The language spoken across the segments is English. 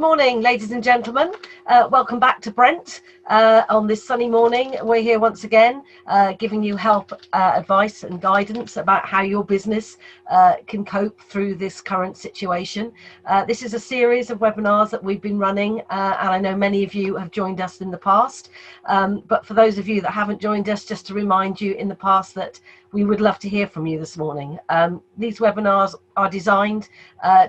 morning, ladies and gentlemen. Welcome back to Brent on this sunny morning. We're here once again, giving you help, advice and guidance about how your business can cope through this current situation. This is a series of webinars that we've been running, and I know many of you have joined us in the past. But for those of you that haven't joined us, just to remind you in the past that we would love to hear from you this morning. These webinars are designed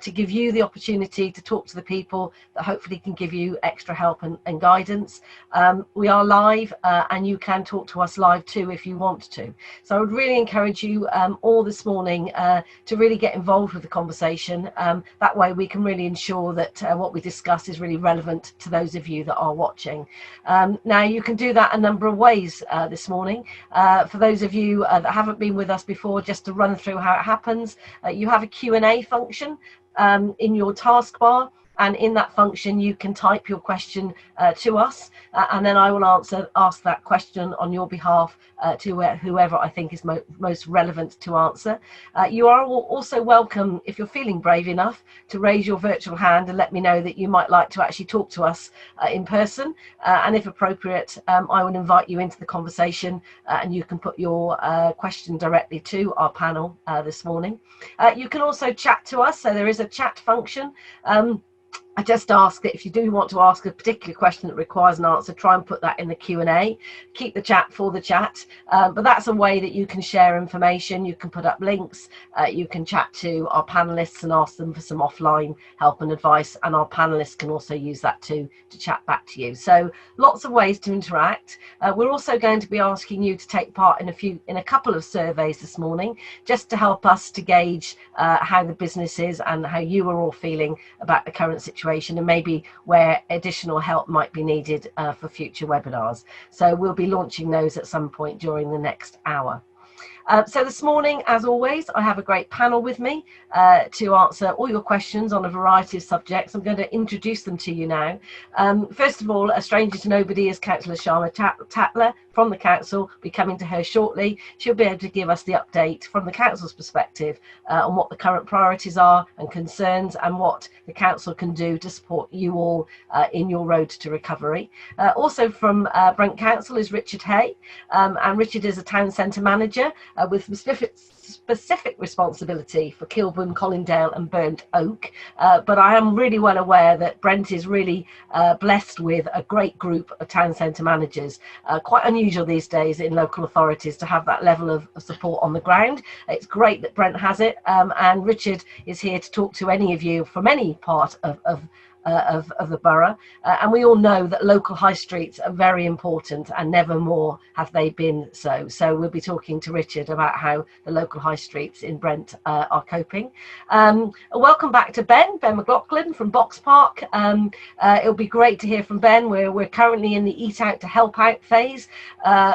to give you the opportunity to talk to the people that hopefully can give you extra help and guidance. We are live and you can talk to us live too if you want to. So I would really encourage you all this morning to really get involved with the conversation. That way we can really ensure that what we discuss is really relevant to those of you that are watching. Now you can do that a number of ways this morning. For those of you that haven't been with us before, just to run through how it happens, you have a Q&A function in your taskbar, and in that function you can type your question to us, and then I will ask that question on your behalf to whoever I think is most relevant to answer. You are also welcome, if you're feeling brave enough, to raise your virtual hand and let me know that you might like to actually talk to us in person, and if appropriate, I will invite you into the conversation and you can put your question directly to our panel this morning. You can also chat to us, so there is a chat function. I just ask that if you do want to ask a particular question that requires an answer, try and put that in the Q&A. Keep the chat for the chat, but that's a way that you can share information. You can put up links, you can chat to our panelists and ask them for some offline help and advice, and our panelists can also use that to chat back to you. So lots of ways to interact. We're also going to be asking you to take part in a couple of surveys this morning, just to help us to gauge how the business is and how you are all feeling about the current situation, and maybe where additional help might be needed for future webinars. So we'll be launching those at some point during the next hour. So this morning, as always, I have a great panel with me to answer all your questions on a variety of subjects. I'm going to introduce them to you now. First of all, a stranger to nobody is Councillor Sharma Tatler from the council. Will be coming to her shortly. She'll be able to give us the update from the council's perspective on what the current priorities are and concerns, and what the council can do to support you all in your road to recovery. Also from Brent Council is Richard Hay, and Richard is a town centre manager with specific responsibility for Kilburn, Colindale and Burnt Oak, but I am really well aware that Brent is really blessed with a great group of town centre managers. Quite unusual these days in local authorities to have that level of support on the ground. It's great that Brent has it, and Richard is here to talk to any of you from any part of the borough, and we all know that local high streets are very important, and never more have they been so. So we'll be talking to Richard about how the local high streets in Brent are coping. Welcome back to Ben McLaughlin from Box Park. It'll be great to hear from Ben. We're currently in the Eat Out to Help Out phase,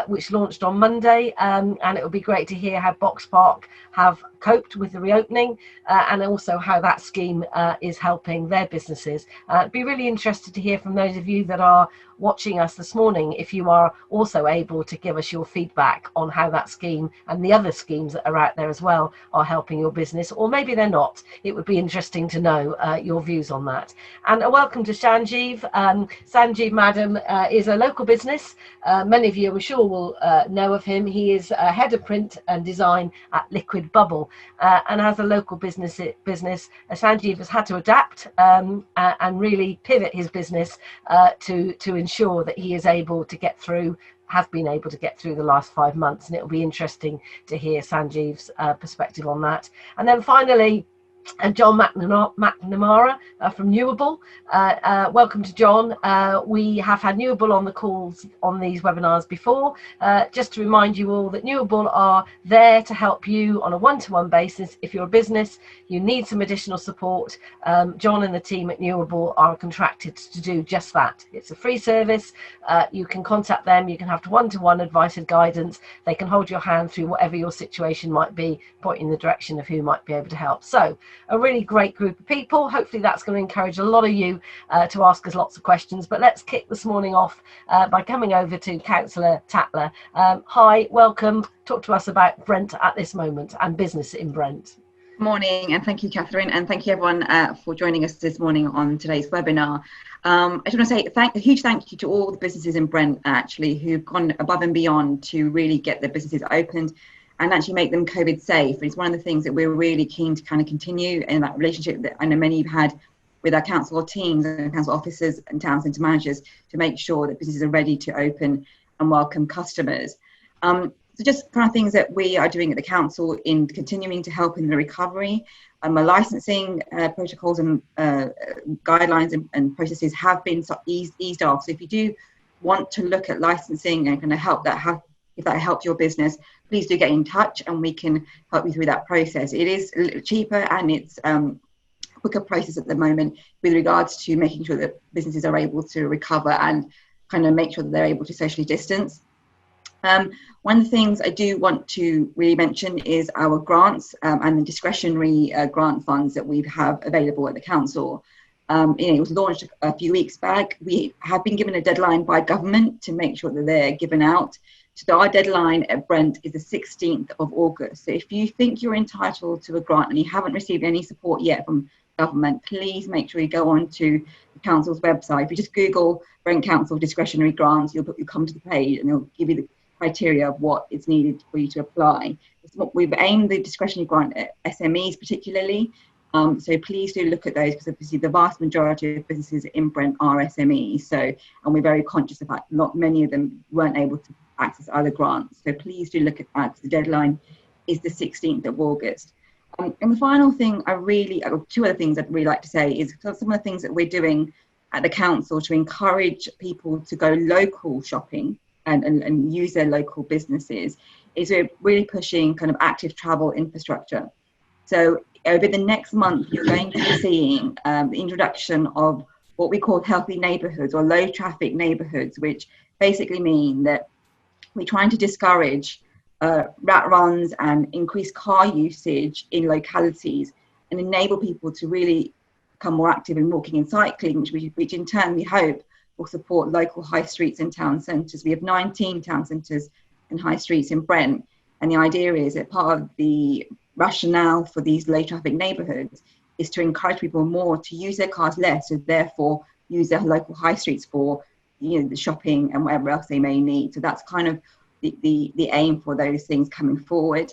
which launched on Monday, and it'll be great to hear how Box Park have coped with the reopening, and also how that scheme is helping their businesses. I'd be really interested to hear from those of you that are watching us this morning, if you are also able to give us your feedback on how that scheme and the other schemes that are out there as well are helping your business, or maybe they're not. It would be interesting to know your views on that. And a welcome to Sanjeev. Sanjeev, madam, is a local business. Many of you, I'm sure, will know of him. He is head of print and design at Liquid Bubble, and as a local business, Sanjeev has had to adapt and really pivot his business to ensure that he is able to get through, have been able to get through the last 5 months, and it will be interesting to hear Sanjeev's perspective on that. And then finally, and John McNamara from Newable. Welcome to John. We have had Newable on the calls on these webinars before. Just to remind you all that Newable are there to help you on a one-to-one basis. If you're a business, you need some additional support, John and the team at Newable are contracted to do just that. It's a free service. You can contact them, you can have one-to-one advice and guidance. They can hold your hand through whatever your situation might be, pointing in the direction of who might be able to help. So a really great group of people. Hopefully that's going to encourage a lot of you to ask us lots of questions. But let's kick this morning off by coming over to Councillor Tatler. Hi, welcome. Talk to us about Brent at this moment and business in Brent. Morning, and thank you, Catherine, and thank you everyone for joining us this morning on today's webinar. I just want to say a huge thank you to all the businesses in Brent actually who've gone above and beyond to really get their businesses opened and actually make them COVID safe. It's one of the things that we're really keen to kind of continue in that relationship that I know many have had with our council teams and council officers and town centre managers to make sure that businesses are ready to open and welcome customers. So just kind of things that we are doing at the council in continuing to help in the recovery. Our licensing protocols and guidelines and processes have been eased off. So if you do want to look at licensing and kind of help that, if that helps your business, please do get in touch and we can help you through that process. It is a little cheaper and it's quicker process at the moment with regards to making sure that businesses are able to recover and kind of make sure that they're able to socially distance. One of the things I do want to really mention is our grants and the discretionary grant funds that we have available at the council. It was launched a few weeks back. We have been given a deadline by government to make sure that they're given out. So our deadline at Brent is the 16th of August. So if you think you're entitled to a grant and you haven't received any support yet from government, please make sure you go on to the council's website. If you just Google Brent Council discretionary grants, you'll come to the page and they'll give you the criteria of what is needed for you to apply. We've aimed the discretionary grant at SMEs particularly, so please do look at those because obviously the vast majority of businesses in Brent are SMEs. So, and we're very conscious of that. Not many of them weren't able to access other grants. So please do look at that because the deadline is the 16th of August. And the final thing two other things I'd really like to say is some of the things that we're doing at the council to encourage people to go local shopping and use their local businesses is we're really pushing kind of active travel infrastructure. So over the next month, you're going to be seeing the introduction of what we call healthy neighbourhoods or low traffic neighbourhoods, which basically mean that we're trying to discourage rat runs and increase car usage in localities and enable people to really become more active in walking and cycling, which in turn we hope will support local high streets and town centres. We have 19 town centres and high streets in Brent, and the idea is that part of the rationale for these low traffic neighbourhoods is to encourage people more to use their cars less, so therefore use their local high streets for the shopping and whatever else they may need. So that's kind of the aim for those things coming forward.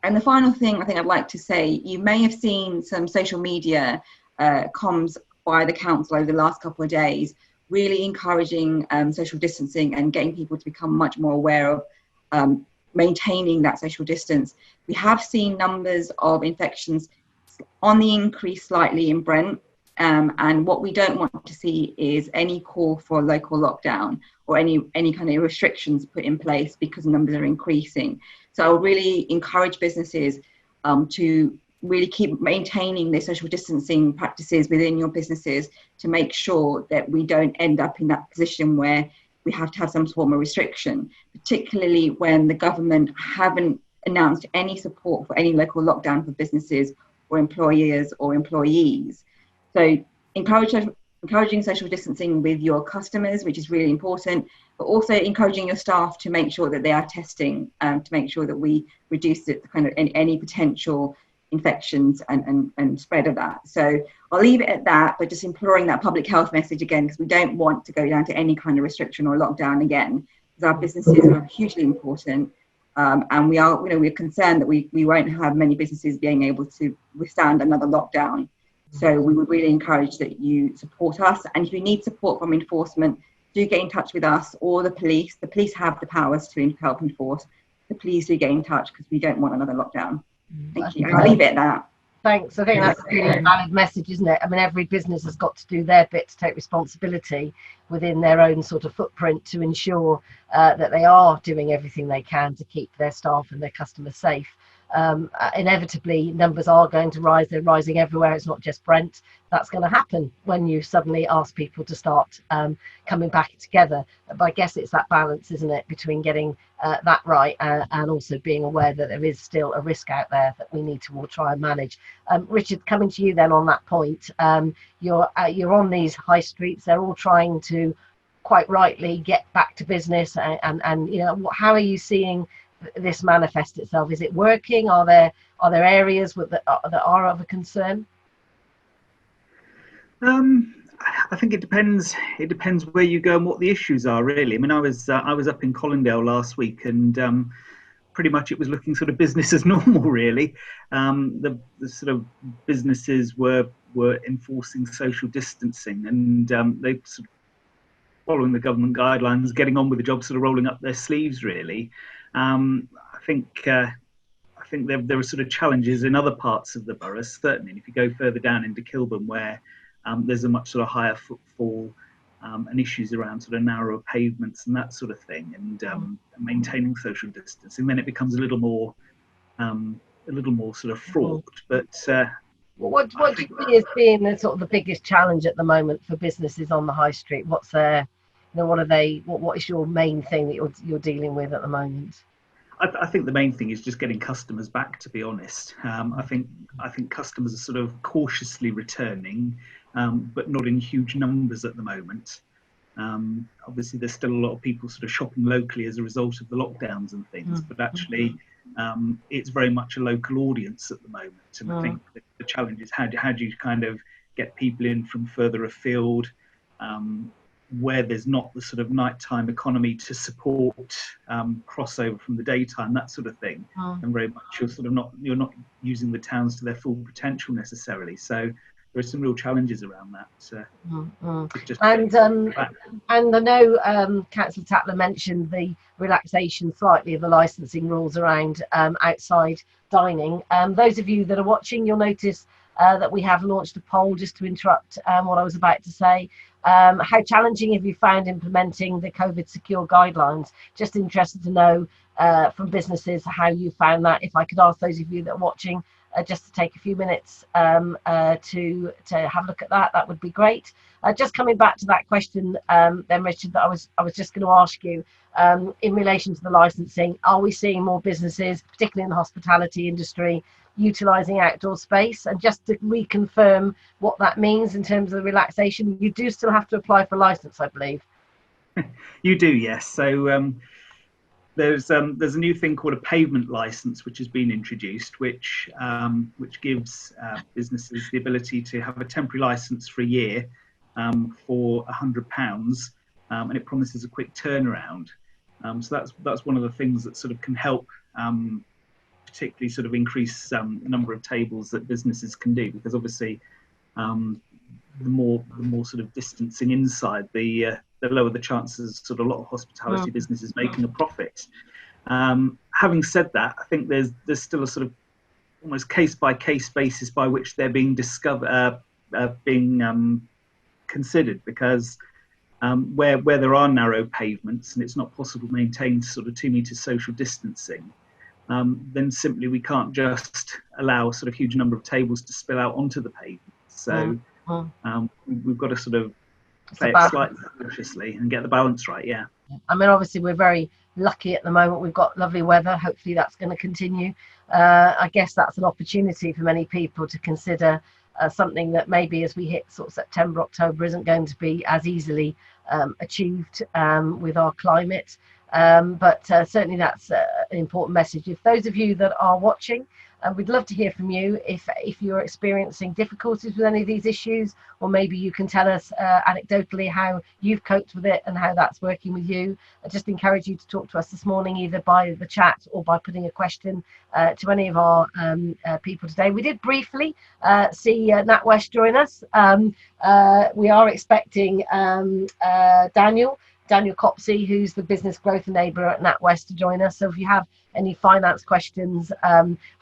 And the final thing I think I'd like to say, you may have seen some social media comms by the council over the last couple of days really encouraging social distancing and getting people to become much more aware of maintaining that social distance. We have seen numbers of infections on the increase slightly in Brent, and what we don't want to see is any call for local lockdown or any kind of restrictions put in place because numbers are increasing. So I'll really encourage businesses to really keep maintaining their social distancing practices within your businesses to make sure that we don't end up in that position where we have to have some form of restriction, particularly when the government haven't announced any support for any local lockdown for businesses or employers or employees. So encouraging social distancing with your customers, which is really important, but also encouraging your staff to make sure that they are testing to make sure that we reduce the kind of any potential infections and spread of that. So I'll leave it at that, but just imploring that public health message again, because we don't want to go down to any kind of restriction or lockdown again, because our businesses are hugely important. And we are, we're concerned that we won't have many businesses being able to withstand another lockdown. So we would really encourage that you support us. And if you need support from enforcement, do get in touch with us or the police. The police have the powers to help enforce. So please do get in touch because we don't want another lockdown. Thank you. I'll leave it at that. Thanks. I think that's a really valid message, isn't it? I mean, every business has got to do their bit to take responsibility within their own sort of footprint to ensure that they are doing everything they can to keep their staff and their customers safe. Inevitably, numbers are going to rise. They're rising everywhere. It's not just Brent. That's going to happen when you suddenly ask people to start coming back together. But I guess it's that balance, isn't it, between getting that right and also being aware that there is still a risk out there that we need to all try and manage. Richard, coming to you then on that point, you're on these high streets. They're all trying to, quite rightly, get back to business. And how are you seeing this manifest itself? Is it working? Are there areas that are of a concern? I think it depends. It depends where you go and what the issues are, really. I mean, I was up in Colindale last week, and pretty much it was looking sort of business as normal, really. The sort of businesses were enforcing social distancing, and they sort of following the government guidelines, getting on with the job, sort of rolling up their sleeves, really. I think there are sort of challenges in other parts of the borough, certainly. And if you go further down into Kilburn, where there's a much sort of higher footfall and issues around sort of narrower pavements and that sort of thing, and maintaining social distancing, then it becomes a little more sort of fraught. But what do you see as being the sort of the biggest challenge at the moment for businesses on the high street? What's their, what are they? What is your main thing that you're dealing with at the moment? I think the main thing is just getting customers back, to be honest. I think customers are sort of cautiously returning, but not in huge numbers at the moment. Obviously, there's still a lot of people sort of shopping locally as a result of the lockdowns and things, but actually it's very much a local audience at the moment. And I think the challenge is how do you kind of get people in from further afield, where there's not the sort of nighttime economy to support crossover from the daytime, that sort of thing. And very much you're not using the towns to their full potential necessarily. So there are some real challenges around that. And I know Councillor Tatler mentioned the relaxation slightly of the licensing rules around outside dining. Those of you that are watching, you'll notice that we have launched a poll, just to interrupt what I was about to say. How challenging have you found implementing the COVID secure guidelines? Just interested to know from businesses how you found that. If I could ask those of you that are watching just to take a few minutes to have a look at that, that would be great. Just coming back to that question then, Richard, that I was just going to ask you in relation to the licensing. Are we seeing more businesses, particularly in the hospitality industry, utilising outdoor space? And just to reconfirm what that means in terms of the relaxation, you do still have to apply for a licence, I believe. You do, yes. So there's a new thing called a pavement licence, which has been introduced, which gives businesses the ability to have a temporary licence for a year for £100, and it promises a quick turnaround. So that's one of the things that sort of can help particularly sort of increase the number of tables that businesses can do, because obviously the more sort of distancing inside, the lower the chances sort of a lot of hospitality businesses making a profit. Having said that, I think there's still a sort of almost case by case basis by which they're being considered, because where there are narrow pavements and it's not possible to maintain sort of 2 meters social distancing, then simply we can't just allow a sort of huge number of tables to spill out onto the pavement. So we've got to sort of play it slightly cautiously and get the balance right. Yeah. I mean, obviously we're very lucky at the moment. We've got lovely weather. Hopefully that's going to continue. I guess that's an opportunity for many people to consider something that maybe as we hit sort of September, October isn't going to be as easily achieved with our climate. But certainly that's an important message. If those of you that are watching, we'd love to hear from you if you're experiencing difficulties with any of these issues, or maybe you can tell us anecdotally how you've coped with it and how that's working with you. I just encourage you to talk to us this morning, either by the chat or by putting a question to any of our people today. We did briefly see NatWest join us. We are expecting Daniel Copsey, who's the business growth enabler at NatWest, to join us. So if you have any finance questions,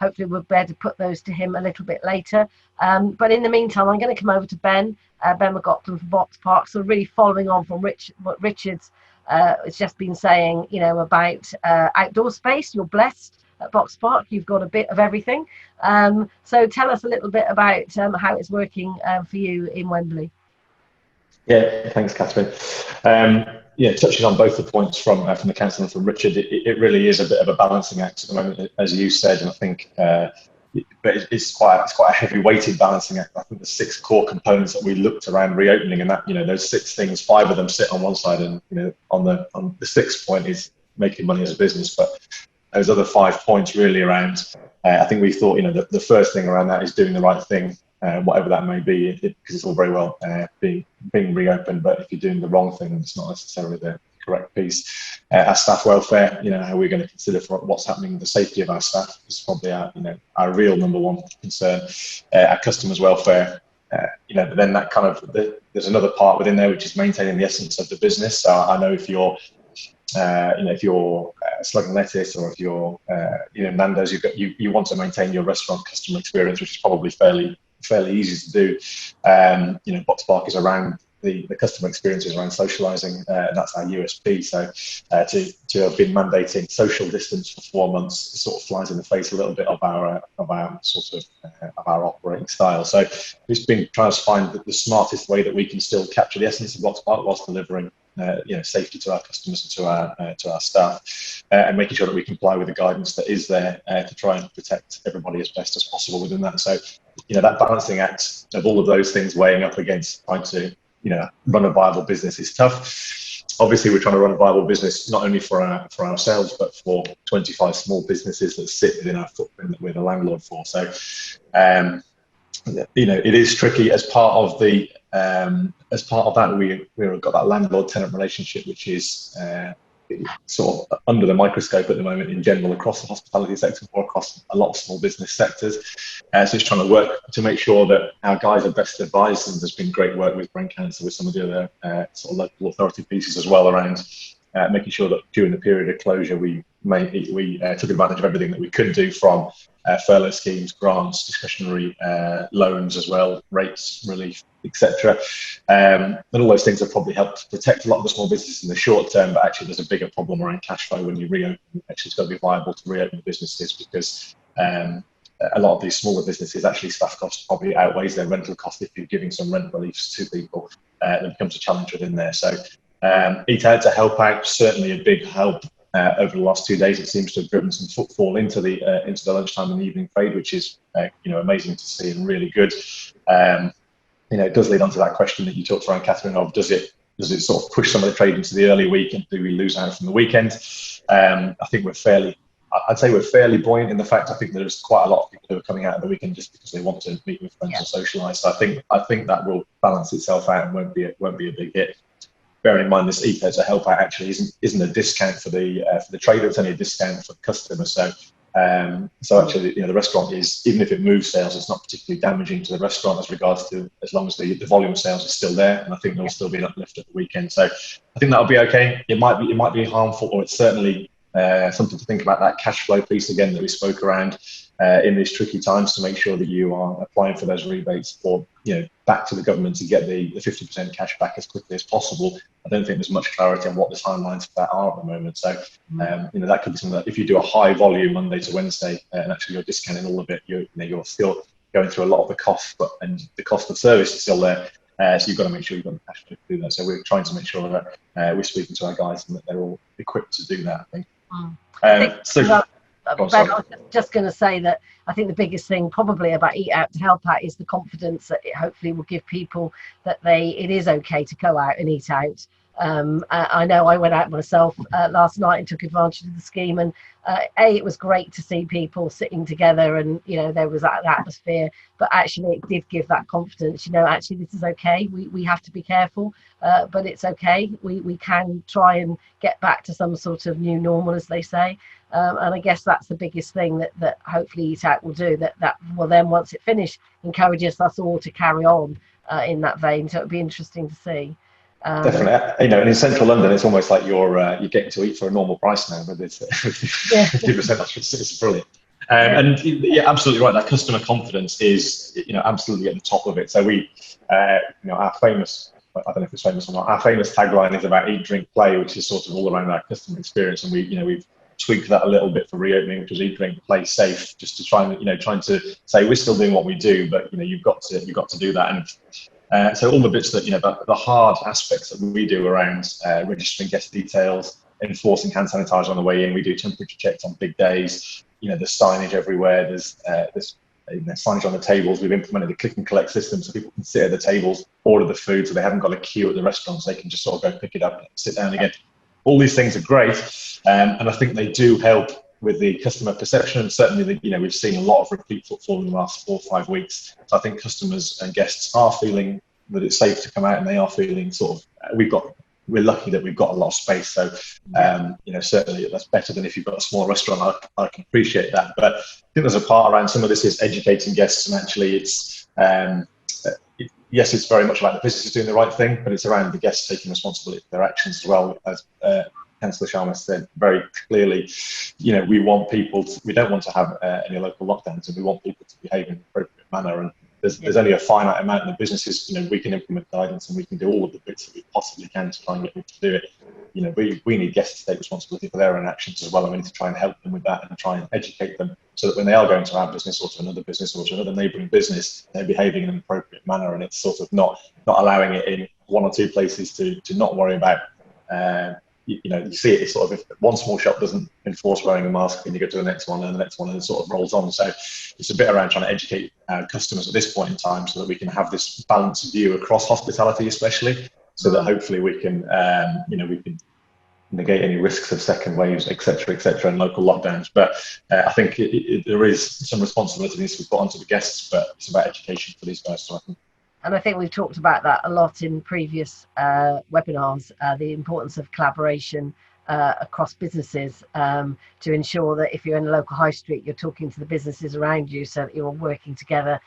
hopefully we'll be able to put those to him a little bit later. But in the meantime, I'm going to come over to Ben McLaughlin from Box Park. So really following on from what Richard's has just been saying, you know, about outdoor space. You're blessed at Box Park. You've got a bit of everything. So tell us a little bit about how it's working for you in Wembley. Yeah, thanks, Catherine. Touching on both the points from the council and from Richard, it really is a bit of a balancing act at the moment, as you said, and I think, but it's quite a heavy-weighted balancing act. I think the 6 core components that we looked around reopening, and that, you know, those 6 things, 5 of them sit on one side, and, you know, on the 6th point is making money as a business. But those other 5 points really around, I think we thought, the first thing around that is doing the right thing, whatever that may be, because it's all very well being reopened, but if you're doing the wrong thing, it's not necessarily the correct piece. Our staff welfare, how we're going to consider for what's happening, the safety of our staff is probably our real number one concern. Our customers' welfare, but then that kind of, there's another part within there which is maintaining the essence of the business. So I know if you're Slug and Lettuce, or if you're Nando's, you want to maintain your restaurant customer experience, which is probably fairly easy to do. Box Park is around the customer experiences around socialising, and that's our USP. So to have been mandating social distance for 4 months sort of flies in the face a little bit of our sort of our operating style. So we've been trying to find the smartest way that we can still capture the essence of Box Park whilst delivering safety to our customers and to our staff, and making sure that we comply with the guidance that is there to try and protect everybody as best as possible within that. So that balancing act of all of those things weighing up against trying to run a viable business is tough. Obviously, we're trying to run a viable business not only for ourselves, but for 25 small businesses that sit within our footprint that we're the landlord for. So, it is tricky. As part of that, we've got that landlord-tenant relationship, which is sort of under the microscope at the moment in general across the hospitality sector or across a lot of small business sectors. So it's trying to work to make sure that our guys are best advised, and there's been great work with Brent Council with some of the other sort of local authority pieces as well around making sure that during the period of closure we took advantage of everything that we could do, from furlough schemes, grants, discretionary loans as well, rates relief, etc. And all those things have probably helped protect a lot of the small businesses in the short term, but actually there's a bigger problem around cash flow when you reopen. Actually, it's got to be viable to reopen the businesses, because a lot of these smaller businesses, actually staff costs probably outweighs their rental cost. If you're giving some rent reliefs to people, it becomes a challenge within there. So Eat Out to help out, certainly a big help. Over the last 2 days, it seems to have driven some footfall into the lunchtime and evening trade, which is amazing to see and really good. It does lead on to that question that you talked around, Catherine, of does it sort of push some of the trade into the early week, and do we lose out from the weekend? I think I'd say we're fairly buoyant in the fact I think there's quite a lot of people who are coming out of the weekend just because they want to meet with friends and socialise. So I think that will balance itself out and won't be a big hit. Bearing in mind, this Eat Out to help out actually isn't a discount for the trader; it's only a discount for the customer. So actually, the restaurant is, even if it moves sales, it's not particularly damaging to the restaurant as long as the volume of sales is still there, and I think there'll still be an uplift at the weekend. So I think that'll be okay. It might be harmful, or it's certainly something to think about, that cash flow piece again that we spoke around in these tricky times, to make sure that you are applying for those rebates or back to the government to get the 50% cash back as quickly as possible. I don't think there's much clarity on what the timelines for that are at the moment. So that could be something that if you do a high volume Monday to Wednesday and actually you're discounting all of it, you're still going through a lot of the cost, and the cost of service is still there. So you've got to make sure you've got the cash flow to do that. So we're trying to make sure that we're speaking to our guys and that they're all equipped to do that, I think. Ben, I was just going to say that I think the biggest thing probably about Eat Out to help out is the confidence that it hopefully will give people that it is okay to go out and eat out. I know I went out myself last night and took advantage of the scheme, and it was great to see people sitting together, and there was that atmosphere, but actually it did give that confidence, actually this is okay, we have to be careful, but it's okay, we can try and get back to some sort of new normal, as they say. And I guess that's the biggest thing that hopefully Eat Out will do, that will then, once it finished, encourages us all to carry on in that vein. So it'll be interesting to see. Definitely, and in central London, it's almost like you're getting to eat for a normal price now, but it's 50% off. It's brilliant. And you're absolutely right. That customer confidence is, absolutely at the top of it. So we, our famous, I don't know if it's famous or not, our famous tagline is about eat, drink, play, which is sort of all around our customer experience. And we've tweaked that a little bit for reopening, which was eat, drink, play, safe, just to trying to say we're still doing what we do, but you've got to do that. And so all the bits that the hard aspects that we do around registering guest details, enforcing hand sanitizer on the way in, we do temperature checks on big days. There's signage everywhere. There's signage on the tables. We've implemented a click and collect system so people can sit at the tables, order the food, so they haven't got a queue at the restaurants. They can just sort of go pick it up and sit down again. All these things are great, and I think they do help with the customer perception, and certainly we've seen a lot of repeat footfall in the last 4 or 5 weeks. So I think customers and guests are feeling that it's safe to come out, and they are feeling we're lucky that we've got a lot of space. So certainly that's better than if you've got a small restaurant. I can appreciate that, but I think there's a part around some of this is educating guests, and actually it's yes, it's very much about the business doing the right thing, but it's around the guests taking responsibility for their actions as well. As Councillor Sharma said very clearly, we don't want to have any local lockdowns, and we want people to behave in an appropriate manner. And there's only a finite amount of the businesses, we can implement guidance and we can do all of the bits that we possibly can to try and get them to do it. We need guests to take responsibility for their own actions as well, and we need to try and help them with that and try and educate them so that when they are going to our business or to another business or to another neighbouring business, they're behaving in an appropriate manner, and it's sort of not allowing it in 1 or 2 places to not worry about. You see it as sort of, if one small shop doesn't enforce wearing a mask, then you go to the next one and the next one, and it sort of rolls on. So it's a bit around trying to educate our customers at this point in time so that we can have this balanced view across hospitality, especially, so that hopefully we can negate any risks of second waves, etc., and local lockdowns. But I think there is some responsibility needs to be put onto the guests, but it's about education for these guys. So I think. And I think we've talked about that a lot in previous webinars, the importance of collaboration across businesses to ensure that if you're in a local high street, you're talking to the businesses around you so that you're working together,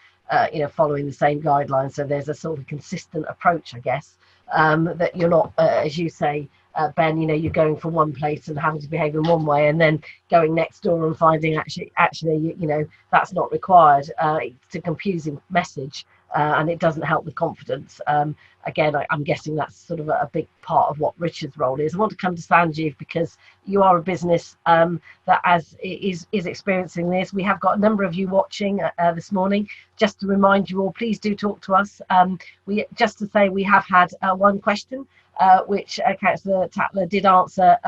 following the same guidelines. So there's a sort of consistent approach, I guess, that you're not, as you say, Ben, you're going from one place and having to behave in one way, and then going next door and finding actually, that's not required. It's a confusing message. And it doesn't help with confidence. Again, I'm guessing that's sort of a big part of what Richard's role is. I want to come to Sanjeev because you are a business that is experiencing this. We have got a number of you watching this morning. Just to remind you all, please do talk to us. We have had one question, which Councillor Tatler did answer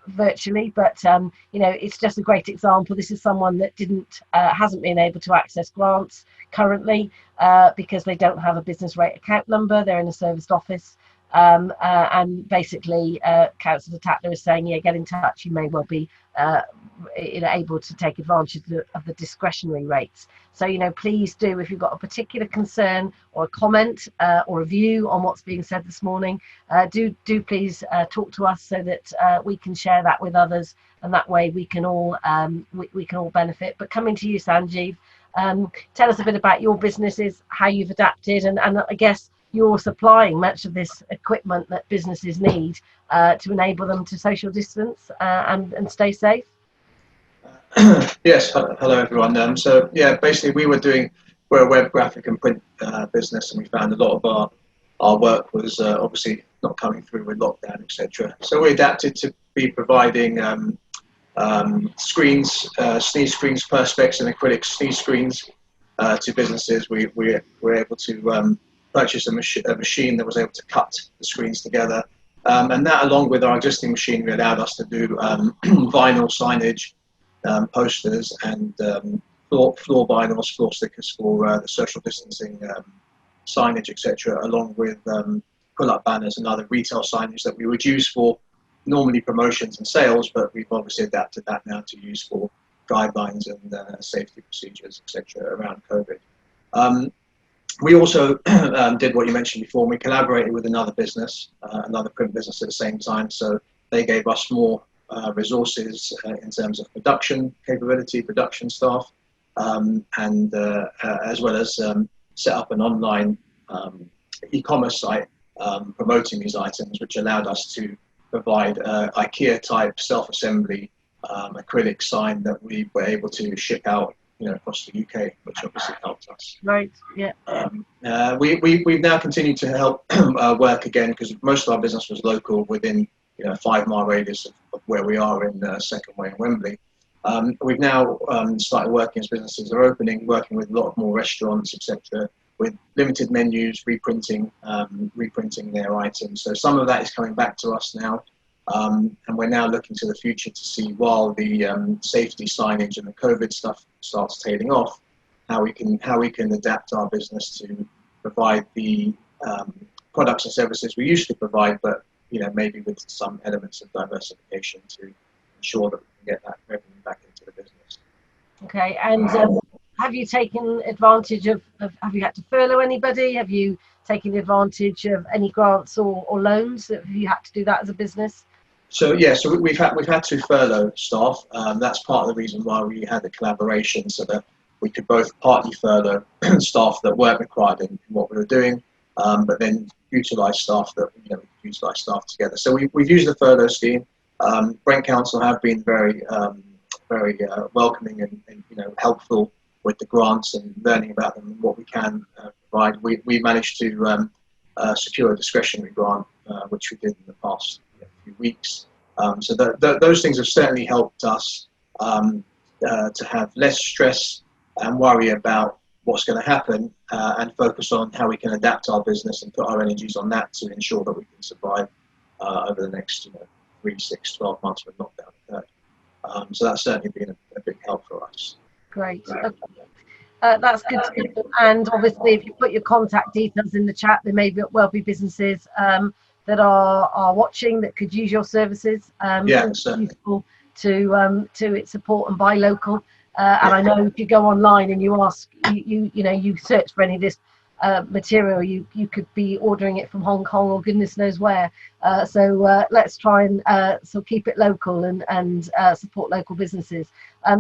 virtually, but it's just a great example. This is someone that hasn't been able to access grants currently because they don't have a business rate account number. They're in a serviced office, and basically Councillor Tatler is saying, get in touch. You may well be able to take advantage of the discretionary rates. So please do, if you've got a particular concern or a comment or a view on what's being said this morning, do please talk to us so that we can share that with others, and that way we can all benefit. But coming to you, Sanjeev, tell us a bit about your businesses, how you've adapted, and I guess you're supplying much of this equipment that businesses need to enable them to social distance and stay safe. Yes, hello everyone. So basically we're a web graphic and print business, and we found a lot of our work was obviously not coming through with lockdown, etc. So we adapted to be providing screens, sneeze screens, perspex and acrylic sneeze screens to businesses. We were able to purchase a machine that was able to cut the screens together, and that, along with our existing machinery, allowed us to do vinyl signage, posters, and floor vinyls, floor stickers for the social distancing signage, etc., along with pull-up banners and other retail signage that we would use for normally promotions and sales, but we've obviously adapted that now to use for guidelines and safety procedures, etc., around COVID. We also did what you mentioned before. We collaborated with another business, another print business at the same time, so they gave us more resources in terms of production capability, production staff, and as well as set up an online e-commerce site promoting these items, which allowed us to provide IKEA-type self-assembly acrylic sign that we were able to ship out across the UK, which obviously helped us. Right, yeah. We've now continued to help work again, because most of our business was local within a 5-mile radius of where we are in Second Way in Wembley. We've now started working as businesses are opening, working with a lot more restaurants, etc., with limited menus, reprinting their items. So some of that is coming back to us now. And we're now looking to the future to see, while the safety signage and the COVID stuff starts tailing off, how we can adapt our business to provide the products and services we used to provide, but maybe with some elements of diversification to ensure that we can get that revenue back into the business. Okay, and have you taken advantage of, have you had to furlough anybody? Have you taken advantage of any grants or loans? Have you had to do that as a business? So yeah, so we've had to furlough staff. That's part of the reason why we had the collaboration, so that we could both partly furlough staff that weren't required in what we were doing, but then utilise staff that we could utilise staff together. So we've used the furlough scheme. Brent Council have been very welcoming and helpful with the grants and learning about them and what we can provide. We managed to secure a discretionary grant, which we did in the past few weeks. So those things have certainly helped us to have less stress and worry about what's going to happen, and focus on how we can adapt our business and put our energies on that to ensure that we can survive over the next 3, 6, 12 months when lockdown occurred. So that's certainly been a big help for us. Great. Okay. That's good to know. And obviously, if you put your contact details in the chat, there may well be businesses that are watching that could use your services. Yeah, it's useful to support and buy local. And I know if you go online and you ask, you search for any of this material, you could be ordering it from Hong Kong or goodness knows where. So let's try and keep it local and support local businesses.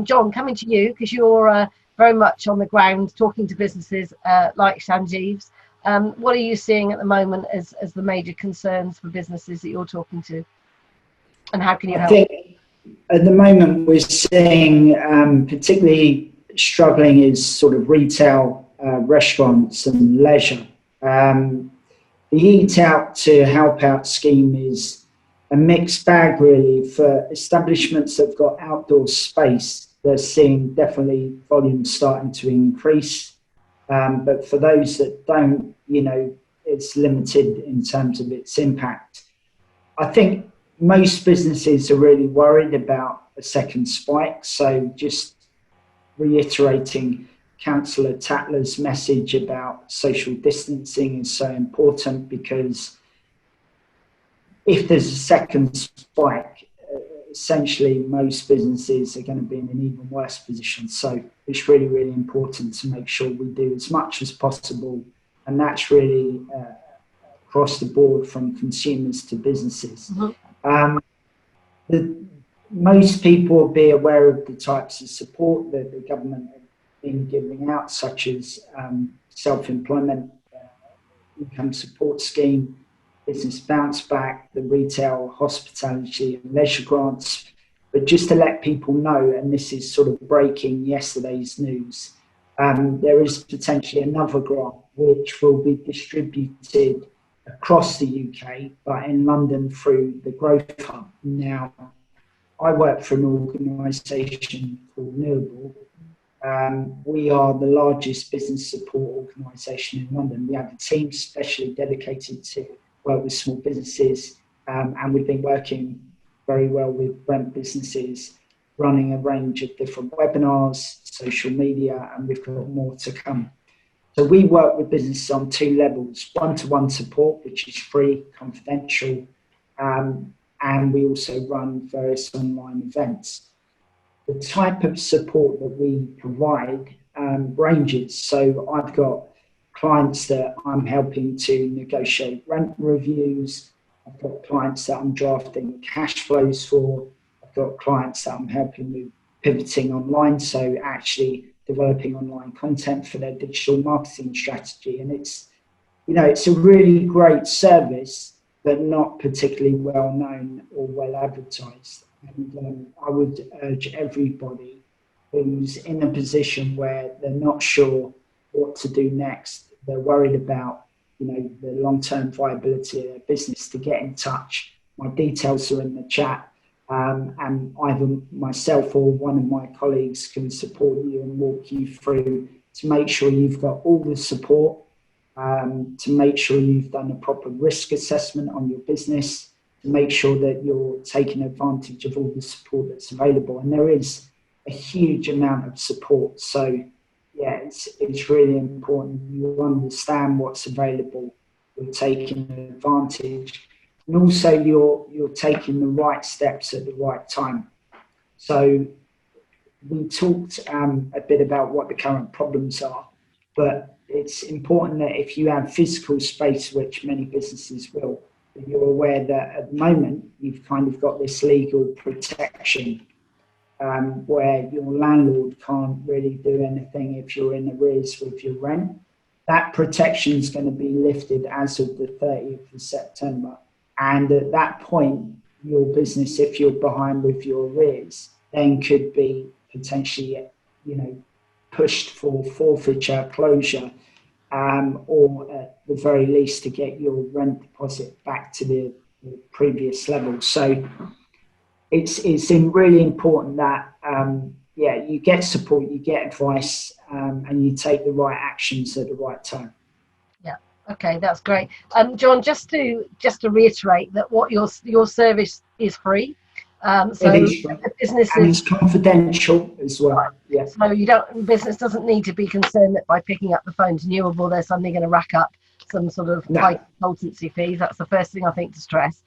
John, coming to you, because you're very much on the ground talking to businesses like Sanjeev's. What are you seeing at the moment as the major concerns for businesses that you're talking to, and how can you help? I think at the moment we're seeing particularly struggling is sort of retail, restaurants and leisure. The Eat Out to Help Out scheme is a mixed bag really. For establishments that have got outdoor space, they're seeing definitely volumes starting to increase. But for those that don't, it's limited in terms of its impact. I think most businesses are really worried about a second spike. So just reiterating Councillor Tatler's message about social distancing is so important, because if there's a second spike, essentially most businesses are going to be in an even worse position. So it's really, really important to make sure we do as much as possible. And that's really across the board, from consumers to businesses. Mm-hmm. Most people will be aware of the types of support that the government have been giving out, such as self-employment income support scheme, business bounce back, the retail, hospitality and leisure grants. But just to let people know, and this is sort of breaking yesterday's news, there is potentially another grant which will be distributed across the UK, but in London through the Growth Hub. Now, I work for an organisation called Newable. We are the largest business support organisation in London. We have a team specially dedicated to work with small businesses, and we've been working very well with Brent businesses, running a range of different webinars, social media, and we've got more to come. So we work with businesses on 2 levels: one-to-one support, which is free, confidential, and we also run various online events. The type of support that we provide ranges. So I've got clients that I'm helping to negotiate rent reviews. I've got clients that I'm drafting cash flows for. I've got clients that I'm helping with pivoting online, so actually developing online content for their digital marketing strategy. And it's a really great service, but not particularly well known or well advertised. And I would urge everybody who's in a position where they're not sure what to do next, they're worried about the long-term viability of their business, to get in touch. My details are in the chat, and either myself or one of my colleagues can support you and walk you through to make sure you've got all the support, to make sure you've done a proper risk assessment on your business, to make sure that you're taking advantage of all the support that's available. And there is a huge amount of support. So yeah, it's really important you understand what's available, you're taking advantage, and also you're taking the right steps at the right time. So we talked a bit about what the current problems are, but it's important that if you have physical space, which many businesses will, that you're aware that at the moment you've kind of got this legal protection where your landlord can't really do anything if you're in arrears with your rent. That protection is going to be lifted as of the 30th of September. And at that point, your business, if you're behind with your arrears, then could be potentially, pushed for forfeiture, closure, or at the very least to get your rent deposit back to the previous level. So it's really important that you get support, you get advice, and you take the right actions at the right time. Okay, that's great. John, just to reiterate that what your service is free. So it is free. Businesses, and it's confidential as well. Right. Yeah. So business doesn't need to be concerned that by picking up the phone to Newable, they're suddenly going to rack up some sort of high consultancy fees. That's the first thing I think to stress.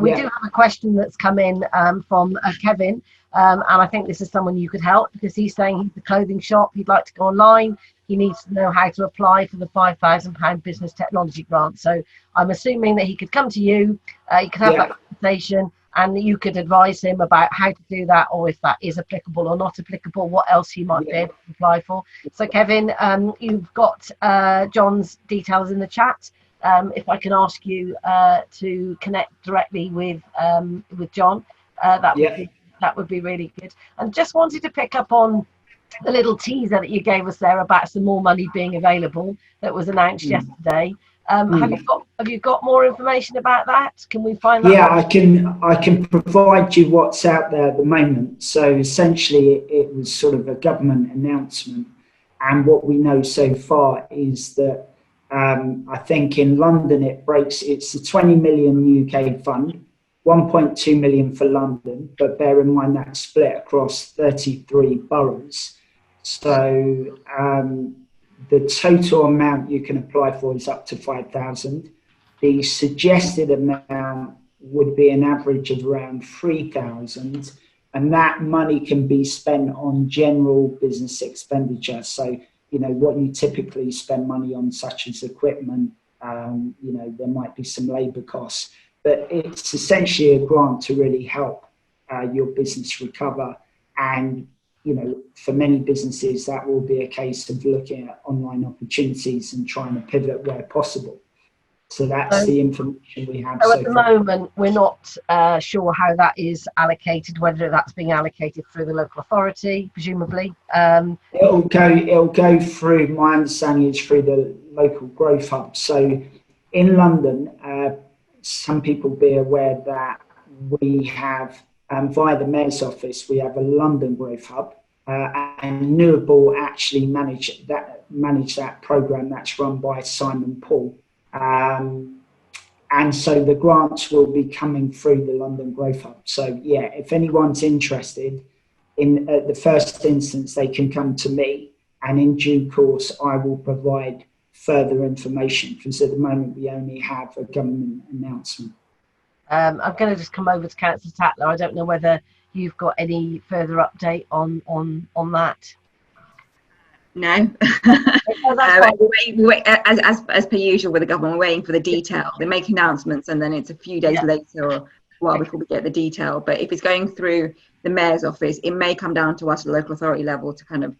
We do have a question that's come in from Kevin, and I think this is someone you could help, because he's saying he's a clothing shop. He'd like to go online. He needs to know how to apply for the £5,000 business technology grant. So I'm assuming that he could come to you, you could have that conversation, and you could advise him about how to do that, or if that is applicable or not applicable, what else he might be able to apply for. So Kevin, you've got John's details in the chat. If I can ask you to connect directly with John, that would be really good. And just wanted to pick up on the little teaser that you gave us there about some more money being available that was announced yesterday. Have you got more information about that? Can we find that? Yeah, I can provide you what's out there at the moment. So essentially, it was sort of a government announcement, and what we know so far is that I think in London it's a 20 million UK fund, 1.2 million for London, but bear in mind that's split across 33 boroughs. So the total amount you can apply for is up to 5,000. The suggested amount would be an average of around 3,000, and that money can be spent on general business expenditure. So, what you typically spend money on, such as equipment, there might be some labour costs, but it's essentially a grant to really help your business recover. And for many businesses, that will be a case of looking at online opportunities and trying to pivot where possible. So that's the information we have. So at the moment, we're not sure how that is allocated, whether that's being allocated through the local authority, presumably. It'll go through, my understanding is through the local growth hub. So in London, some people be aware that we have, via the Mayor's Office, we have a London growth hub, and Newable actually manage that programme that's run by Simon Paul. And so the grants will be coming through the London Growth Hub. So if anyone's interested, in the first instance, they can come to me, and in due course, I will provide further information, because at the moment we only have a government announcement. I'm going to just come over to Councillor Tatler. I don't know whether you've got any further update on that. No. As per usual with the government, we're waiting for the detail. They make announcements and then it's a few days later or a while before we get the detail. But if it's going through the Mayor's Office, it may come down to us at the local authority level to kind of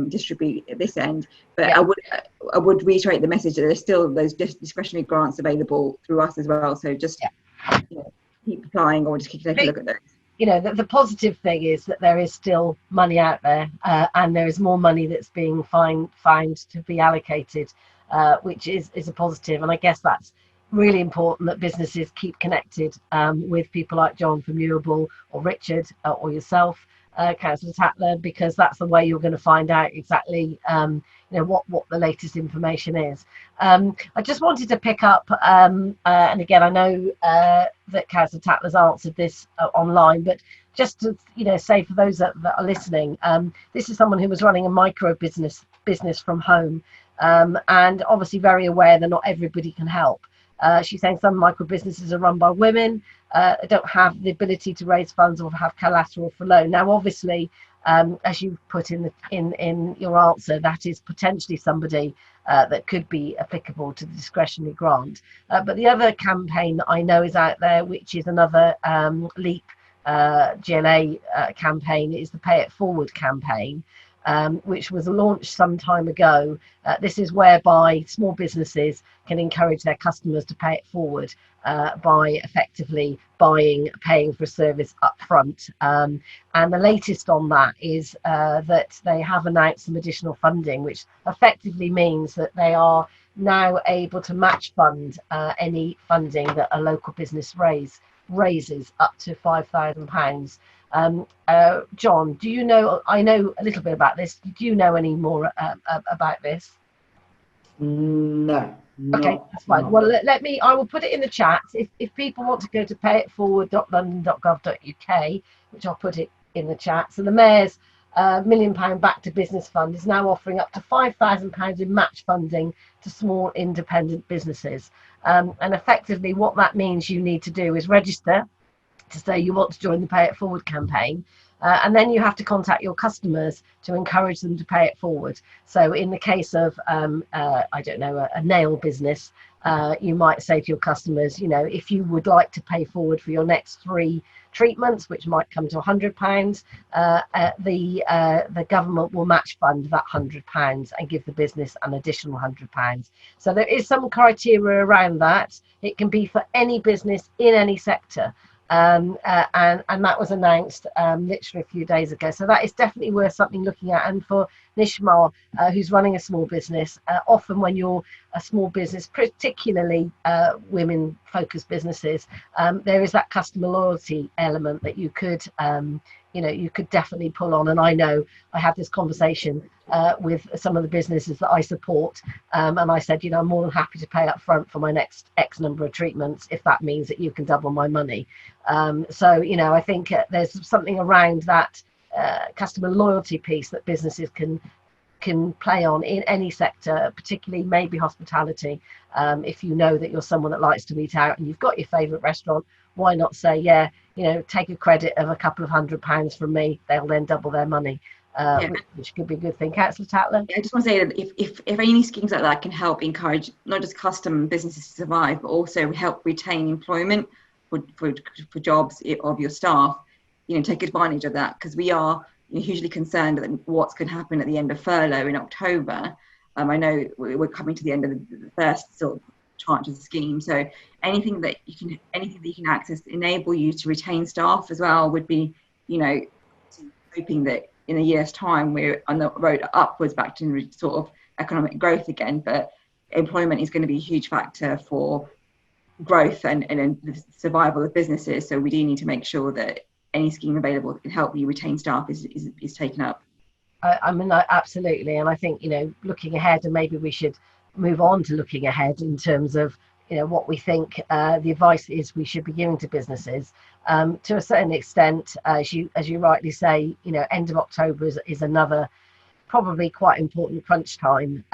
distribute at this end. But I would reiterate the message that there's still those discretionary grants available through us as well. So just keep applying, or just keep taking a look at those. The positive thing is that there is still money out there, and there is more money that's being found to be allocated, which is a positive. And I guess that's really important, that businesses keep connected with people like John from Newable, or Richard, or yourself, Councillor Tatler, because that's the way you're going to find out exactly what the latest information is. I just wanted to pick up, and again, I know that Councillor Tatler's answered this online, but just to say for those that are listening, this is someone who was running a micro business from home, and obviously very aware that not everybody can help. She's saying some micro businesses are run by women, don't have the ability to raise funds or have collateral for loan. Now, obviously, as you put in your answer, that is potentially somebody that could be applicable to the discretionary grant. But the other campaign that I know is out there, which is another LEAP GLA campaign, is the Pay It Forward campaign, which was launched some time ago. This is whereby small businesses can encourage their customers to pay it forward by effectively paying for a service up front. And the latest on that is that they have announced some additional funding, which effectively means that they are now able to match fund any funding that a local business raises up to £5,000. John, do you know? I know a little bit about this. Do you know any more about this? No. Okay, that's fine. Well, I will put it in the chat. If people want to go to payitforward.london.gov.uk, which I'll put it in the chat. So the Mayor's £1 million Back to Business Fund is now offering up to £5,000 in match funding to small independent businesses. And effectively what that means you need to do is register to say you want to join the Pay It Forward campaign. And then you have to contact your customers to encourage them to pay it forward. So in the case of, I don't know, a nail business, you might say to your customers, if you would like to pay forward for your next 3 treatments, which might come to £100, the government will match fund that £100 and give the business an additional £100. So there is some criteria around that. It can be for any business in any sector. And that was announced literally a few days ago. So that is definitely worth something looking at. And for Nishma, who's running a small business, often when you're a small business, particularly women-focused businesses, there is that customer loyalty element that you could definitely pull on. And I know I had this conversation with some of the businesses that I support, and I said, I'm more than happy to pay up front for my next X number of treatments if that means that you can double my money. So I think there's something around that customer loyalty piece that businesses can play on in any sector, particularly maybe hospitality. If you know that you're someone that likes to eat out and you've got your favourite restaurant, why not say, take a credit of a couple of £100 from me, they'll then double their money, which could be a good thing. Councillor Tatler? I just want to say that if any schemes like that can help encourage not just custom businesses to survive, but also help retain employment for jobs of your staff, take advantage of that, because we are hugely concerned that what's going to happen at the end of furlough in October. I know we're coming to the end of the first sort of tranche of the scheme, so anything that you can access to enable you to retain staff as well would be, hoping that in a year's time we're on the road upwards back to sort of economic growth again. But employment is going to be a huge factor for growth and the survival of businesses. So we do need to make sure that any scheme available that can help you retain staff is taken up. I mean, absolutely. And I think, looking ahead, and maybe we should move on to looking ahead in terms of, what we think the advice is we should be giving to businesses. To a certain extent, as you rightly say, end of October is another probably quite important crunch time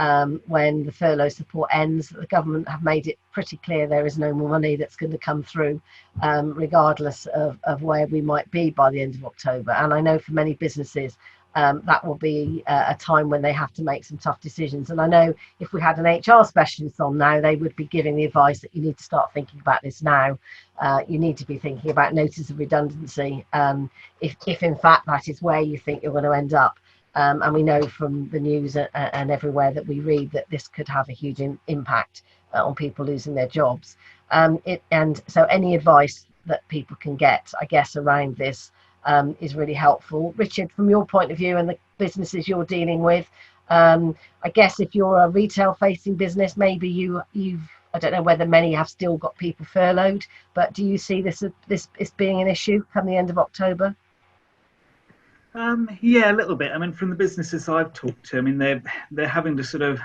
when the furlough support ends. The government have made it pretty clear there is no more money that's going to come through, regardless of where we might be by the end of October. And I know for many businesses, that will be a time when they have to make some tough decisions. And I know if we had an HR specialist on now, they would be giving the advice that you need to start thinking about this now. You need to be thinking about notice of redundancy if in fact that is where you think you're going to end up. And we know from the news and everywhere that we read that this could have a huge impact on people losing their jobs. And so any advice that people can get, I guess, around this is really helpful. Richard, from your point of view and the businesses you're dealing with, I guess if you're a retail-facing business, maybe you've I don't know whether many have still got people furloughed, but do you see this being an issue come the end of October? Yeah, a little bit. I mean, from the businesses I've talked to, I mean, they're having to sort of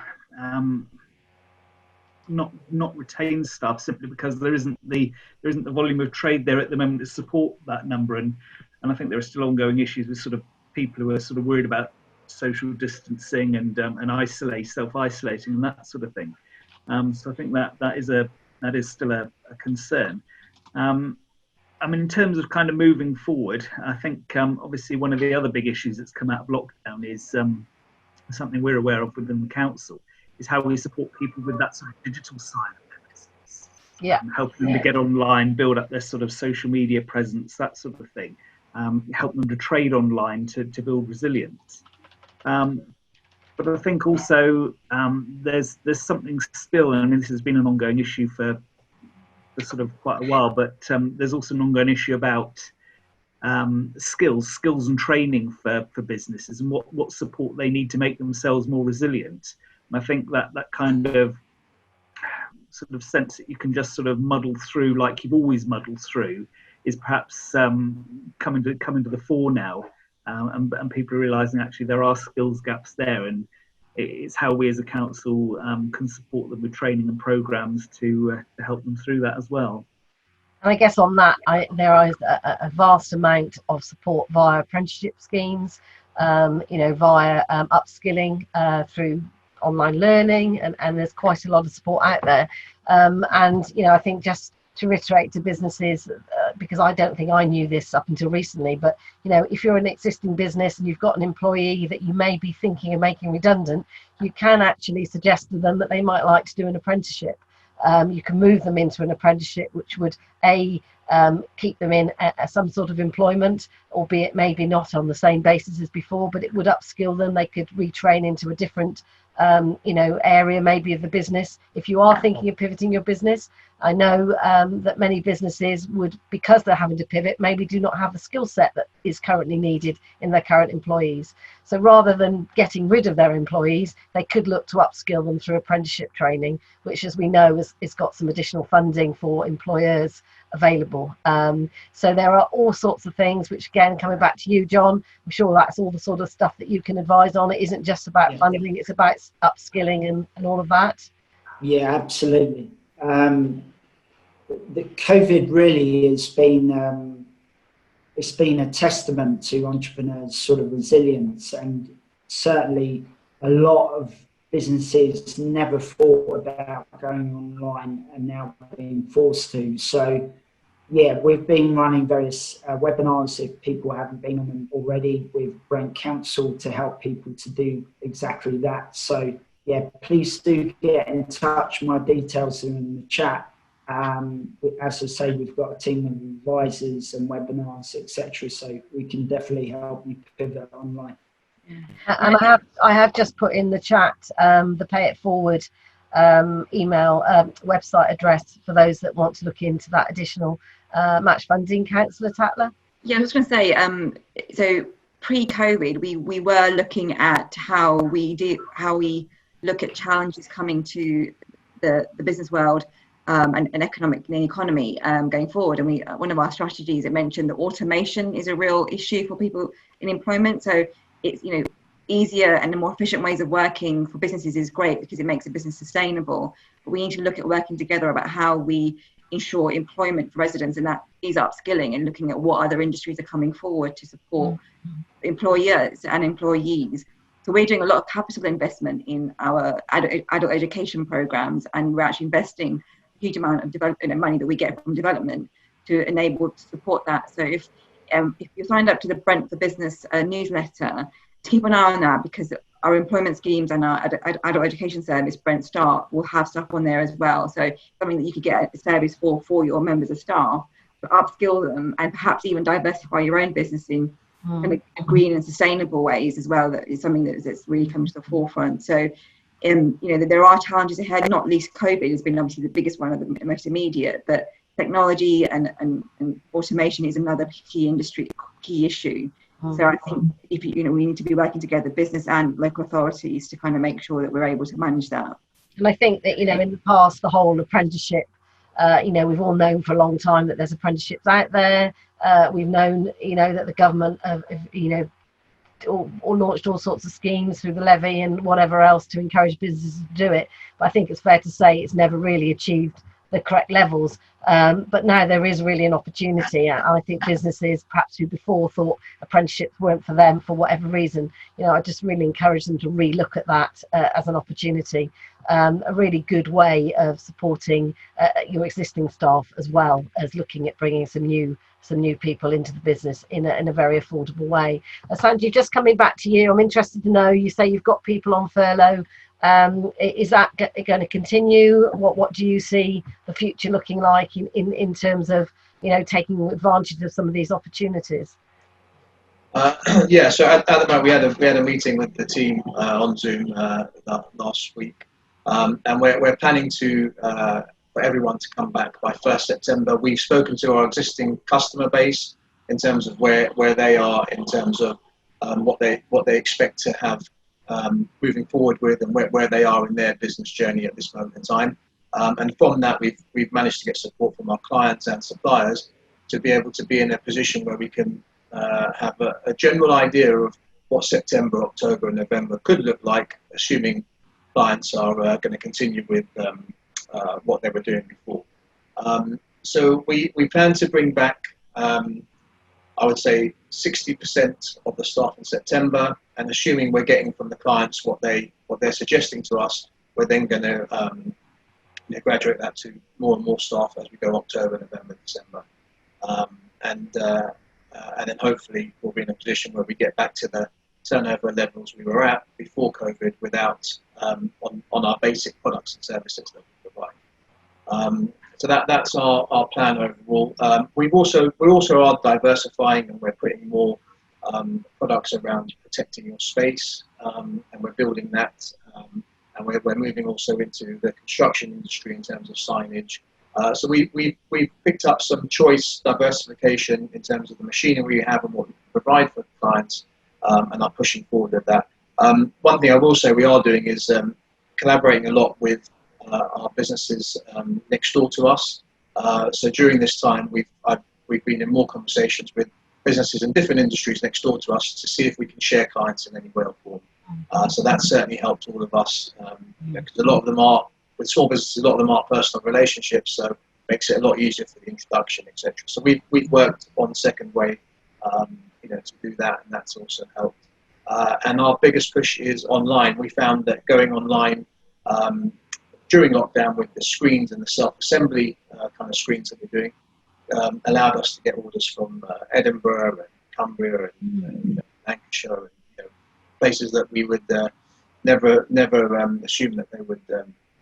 not retain staff simply because there isn't the volume of trade there at the moment to support that number, and I think there are still ongoing issues with sort of people who are sort of worried about social distancing and self-isolating and that sort of thing. So I think that is still a concern. I mean, in terms of kind of moving forward, I think obviously one of the other big issues that's come out of lockdown is something we're aware of within the council, is how we support people with that sort of digital side of their business. Yeah. Helping them to get online, build up their sort of social media presence, that sort of thing. Help them to trade online to build resilience. But I think also there's something still, and I mean, this has been an ongoing issue for sort of quite a while, but there's also an ongoing issue about skills and training for businesses, and what support they need to make themselves more resilient. And I think that kind of sort of sense that you can just sort of muddle through like you've always muddled through is perhaps coming to the fore now, and people are realising actually there are skills gaps there, and it's how we as a council can support them with training and programmes to help them through that as well. And I guess on that, there is a vast amount of support via apprenticeship schemes, via upskilling through online learning, and there's quite a lot of support out there. And I think just to reiterate to businesses, because I don't think I knew this up until recently, but if you're an existing business and you've got an employee that you may be thinking of making redundant, you can actually suggest to them that they might like to do an apprenticeship. You can move them into an apprenticeship, which would keep them in some sort of employment, albeit maybe not on the same basis as before, but it would upskill them. They could retrain into a different area maybe of the business. If you are thinking of pivoting your business, I know that many businesses would, because they're having to pivot, maybe do not have the skill set that is currently needed in their current employees. So rather than getting rid of their employees, they could look to upskill them through apprenticeship training, which, as we know, has got some additional funding for employers available. So there are all sorts of things, which again, coming back to you, John, I'm sure that's all the sort of stuff that you can advise on. It isn't just about funding, it's about upskilling and all of that. Yeah, absolutely. The COVID really has been it's been a testament to entrepreneurs' sort of resilience, and certainly a lot of businesses never thought about going online and now being forced to. So yeah, we've been running various webinars, if people haven't been on them already, with Brent Council to help people to do exactly that. So yeah, please do get in touch. My details are in the chat. As I say, we've got a team of advisors and webinars, etc. So we can definitely help you pivot online. And I have just put in the chat the Pay It Forward email website address for those that want to look into that additional match funding. Councillor Tatler? Yeah, I was going to say, so pre-COVID, we were looking at how we look at challenges coming to the business world and the economy going forward. And one of our strategies, it mentioned that automation is a real issue for people in employment. So it's, easier and more efficient ways of working for businesses is great because it makes a business sustainable. But we need to look at working together about how we ensure employment for residents, and that is upskilling and looking at what other industries are coming forward to support employers and employees. So we're doing a lot of capital investment in our adult education programs, and we're actually investing a huge amount of money that we get from development to enable to support that. So if you're signed up to the Brent for Business newsletter, to keep an eye on that, because our employment schemes and our adult education service, Brent Start, will have stuff on there as well. So something that you could get a service for your members of staff, to upskill them and perhaps even diversify your own business in kind of green and sustainable ways as well. That is something that's really come to the forefront. So there are challenges ahead, not least COVID has been obviously the biggest one of the most immediate, but technology and automation is another key issue. So I think we need to be working together, business and local authorities, to kind of make sure that we're able to manage that. And I think that in the past, the whole apprenticeship, we've all known for a long time that there's apprenticeships out there. We've known that the government or launched all sorts of schemes through the levy and whatever else to encourage businesses to do it. But I think it's fair to say it's never really achieved the correct levels. But now there is really an opportunity. I think businesses, perhaps who before thought apprenticeships weren't for them for whatever reason, I just really encourage them to re-look at that as an opportunity. a really good way of supporting your existing staff, as well as looking at bringing some new people into the business in a very affordable way. Sanji, just coming back to you, I'm interested to know, you say you've got people on furlough. Is that going to continue? What do you see the future looking like in terms of, taking advantage of some of these opportunities? Yeah, so at the moment we had a meeting with the team on Zoom last week, and we're planning to for everyone to come back by 1st September. We've spoken to our existing customer base in terms of where they are in terms of what they expect to have moving forward with, and where they are in their business journey at this moment in time. And from that, we've managed to get support from our clients and suppliers to be able to be in a position where we can have a general idea of what September, October, and November could look like, assuming clients are going to continue with what they were doing before. So we plan to bring back, I would say, 60% of the staff in September, and assuming we're getting from the clients what they're suggesting to us, we're then going to graduate that to more and more staff as we go October, November, December, and then hopefully we'll be in a position where we get back to the turnover levels we were at before COVID, without on our basic products and services that we provide. So that's our plan overall. We also are diversifying, and we're putting more products around protecting your space, and we're building that, and we're moving also into the construction industry in terms of signage. So we've picked up some choice diversification in terms of the machinery we have and what we provide for clients, and are pushing forward with that. One thing I will say we are doing is collaborating a lot with our businesses next door to us. So during this time, we've been in more conversations with businesses in different industries next door to us to see if we can share clients in any way or form. So that certainly helped all of us, because a lot of them are, with small businesses, a lot of them are personal relationships, so it makes it a lot easier for the introduction, etc. So we've worked on second way, to do that, and that's also helped. And our biggest push is online. We found that going online during lockdown with the screens and the self-assembly kind of screens that we're doing allowed us to get orders from Edinburgh and Cumbria and Lancashire, and places that we would never assume that they would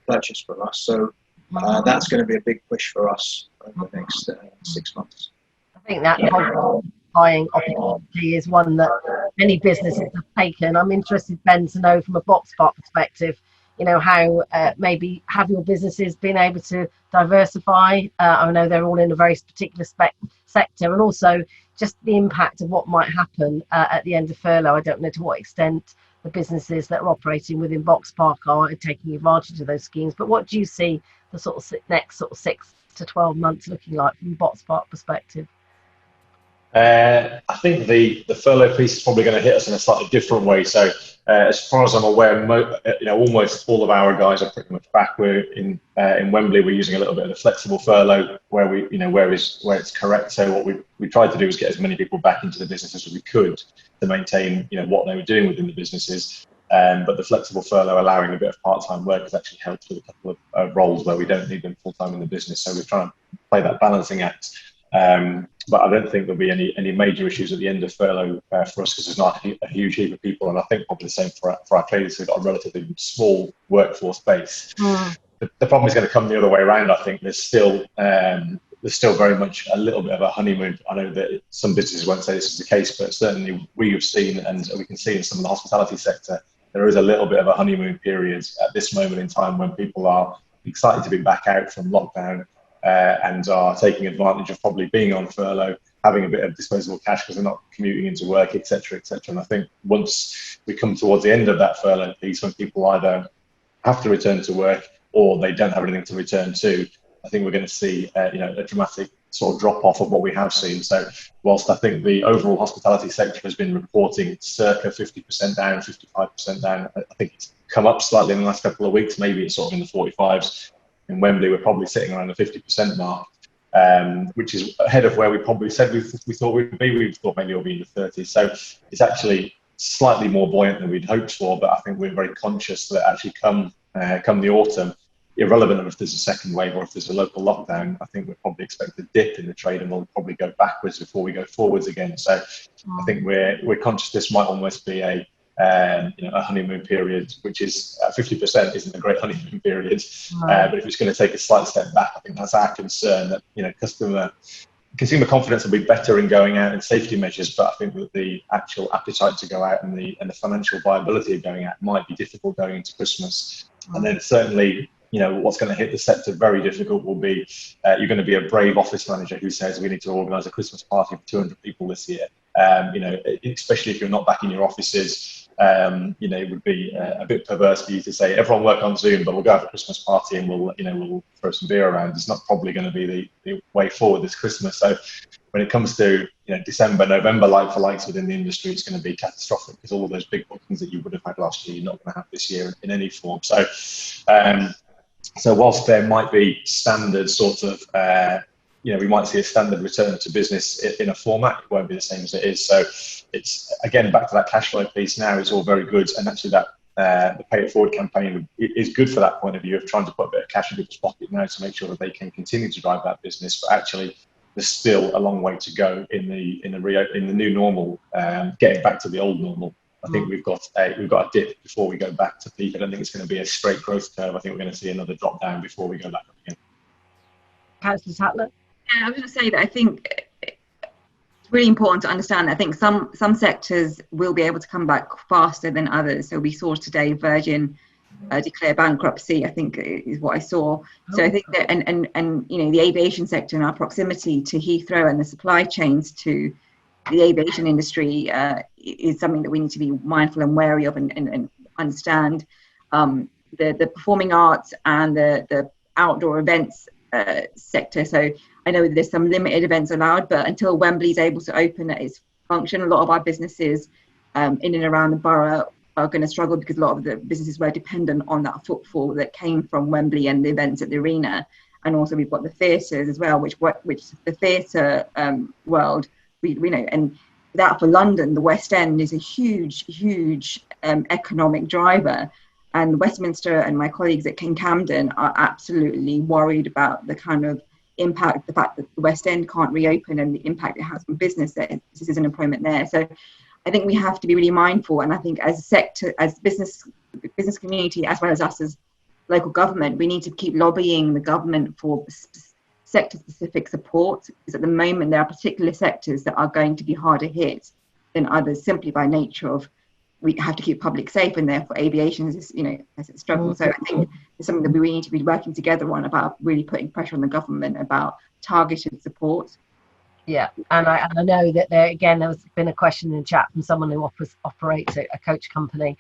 purchase from us. So that's going to be a big push for us over the next 6 months. I think that whole buying opportunity is one that many businesses have taken. I'm interested, Ben, to know from a box part perspective, how maybe have your businesses been able to diversify? I know they're all in a very particular sector, and also just the impact of what might happen at the end of furlough. I don't know to what extent the businesses that are operating within Box Park are taking advantage of those schemes, but what do you see the sort of next 6 to 12 months looking like from a Box Park perspective? I think the furlough piece is probably going to hit us in a slightly different way. So as far as I'm aware, almost all of our guys are pretty much back. We're in Wembley. We're using a little bit of the flexible furlough where where it's correct. So what we tried to do was get as many people back into the businesses as we could to maintain what they were doing within the businesses. But the flexible furlough allowing a bit of part-time work has actually helped with a couple of roles where we don't need them full-time in the business. So we're trying to play that balancing act. But I don't think there'll be any major issues at the end of furlough for us, because there's not a huge heap of people, and I think probably the same for our traders. We've got a relatively small workforce base. The problem is going to come the other way around. I think there's still very much a little bit of a honeymoon. I know that some businesses won't say this is the case, but certainly we have seen, and we can see in some of the hospitality sector, there is a little bit of a honeymoon period at this moment in time when people are excited to be back out from lockdown. And are taking advantage of probably being on furlough, having a bit of disposable cash because they're not commuting into work, etc., etc. And I think once we come towards the end of that furlough piece, when people either have to return to work or they don't have anything to return to, I think we're going to see a dramatic sort of drop off of what we have seen. So whilst I think the overall hospitality sector has been reporting circa 50% down, 55% down, I think it's come up slightly in the last couple of weeks. Maybe it's sort of in the 45s. In Wembley, we're probably sitting around the 50% mark, which is ahead of where we probably said we thought we'd be. We thought maybe it'll be in the 30s. So it's actually slightly more buoyant than we'd hoped for, but I think we're very conscious that actually come come the autumn, irrelevant of if there's a second wave or if there's a local lockdown, I think we'll probably expect a dip in the trade and we'll probably go backwards before we go forwards again. So I think we're conscious this might almost be a honeymoon period, which is 50% isn't a great honeymoon period. But if it's going to take a slight step back, I think that's our concern, that consumer confidence will be better in going out and safety measures, but I think that the actual appetite to go out and the financial viability of going out might be difficult going into Christmas. And then certainly, what's going to hit the sector very difficult will be you're going to be a brave office manager who says we need to organise a Christmas party for 200 people this year. Especially if you're not back in your offices, it would be a bit perverse for you to say everyone work on Zoom, but we'll go have a Christmas party and we'll throw some beer around. It's not probably going to be the way forward this Christmas. So when it comes to December, November like-for-likes within the industry, it's going to be catastrophic because all of those big bookings that you would have had last year, you're not going to have this year in any form. So whilst there might be standard sort of we might see a standard return to business in a format. It won't be the same as it is. So it's, again, back to that cash flow piece now. It's all very good. And actually that the Pay It Forward campaign is good for that point of view of trying to put a bit of cash in people's pocket now to make sure that they can continue to drive that business. But actually, there's still a long way to go in the new normal, getting back to the old normal. I think we've got a dip before we go back to peak. I don't think it's going to be a straight growth curve. I think we're going to see another drop down before we go back up again. Councillor Sattler? Yeah, I was going to say that I think it's really important to understand that I think some sectors will be able to come back faster than others. So we saw today Virgin declare bankruptcy, I think is what I saw. So I think that and the aviation sector and our proximity to Heathrow and the supply chains to the aviation industry is something that we need to be mindful and wary of and understand. The performing arts and the outdoor events sector. So I know there's some limited events allowed, but until Wembley's able to open at its function, a lot of our businesses in and around the borough are going to struggle because a lot of the businesses were dependent on that footfall that came from Wembley and the events at the arena. And also we've got the theatres as well, which the theatre world, we know, and that for London, the West End is a huge economic driver. And Westminster and my colleagues at King Camden are absolutely worried about the kind of impact, the fact that the West End can't reopen and the impact it has on business, that this is an employment there. So I think we have to be really mindful. And I think as a sector, as business community, as well as us as local government, we need to keep lobbying the government for sector-specific support, because at the moment there are particular sectors that are going to be harder hit than others simply by nature of we have to keep public safe, and therefore aviation is, as it struggles. So I think it's something that we really need to be working together on, about really putting pressure on the government about targeted support. Yeah, and I know that there has been a question in chat from someone who operates a coach company.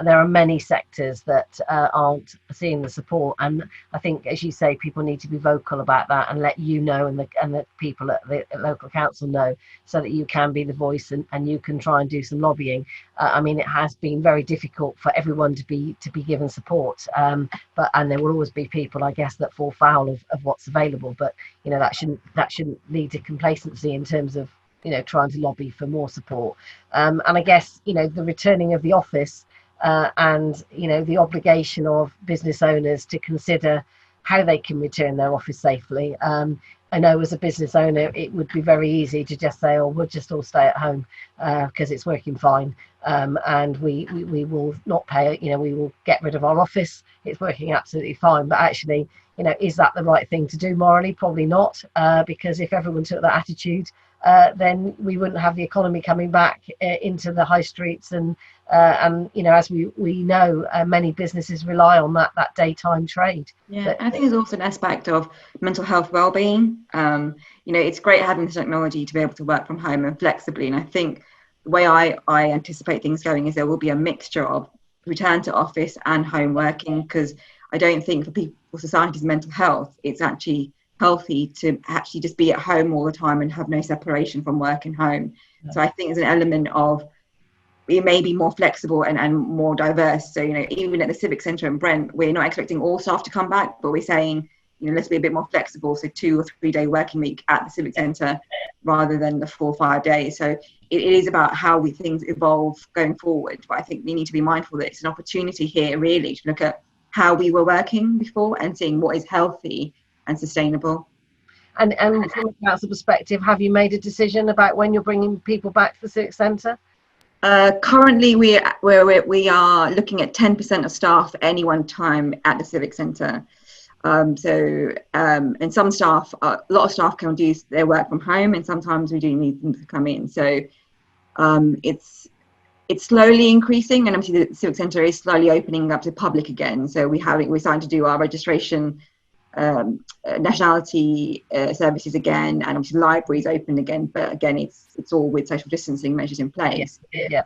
There are many sectors that aren't seeing the support, and I think, as you say, people need to be vocal about that and let you know, and the people at the local council know, so that you can be the voice and you can try and do some lobbying. I mean, it has been very difficult for everyone to be given support, and there will always be people, I guess, that fall foul of what's available. But that shouldn't lead to complacency in terms of trying to lobby for more support. And I guess the returning of the office and the obligation of business owners to consider how they can return their office safely. I know as a business owner it would be very easy to just say, we'll just all stay at home because it's working fine, and we will not pay, we will get rid of our office, it's working absolutely fine. But actually, is that the right thing to do morally? Probably not, because if everyone took that attitude, then we wouldn't have the economy coming back into the high streets, and as we know, many businesses rely on that daytime trade. Yeah, I think there's also an aspect of mental health well-being. It's great having the technology to be able to work from home and flexibly, and I think the way I anticipate things going is there will be a mixture of return to office and home working, because I don't think for society's mental health it's actually healthy to actually just be at home all the time and have no separation from work and home. Yeah. So I think there's an element of it may be more flexible and more diverse. So even at the Civic Centre in Brent, we're not expecting all staff to come back, but we're saying let's be a bit more flexible, so 2 or 3 day working week at the Civic Centre rather than the 4 or 5 days. So it is about how things evolve going forward, but I think we need to be mindful that it's an opportunity here really to look at how we were working before and seeing what is healthy and sustainable. And from a council perspective, have you made a decision about when you're bringing people back to the Civic Centre? Currently, we are looking at 10% of staff at any one time at the Civic Centre. And some staff, a lot of staff can do their work from home, and sometimes we do need them to come in. So it's slowly increasing, and obviously the Civic Centre is slowly opening up to the public again. So we're starting to do our registration, nationality services again, and obviously libraries open again. But again, it's all with social distancing measures in place. Yeah.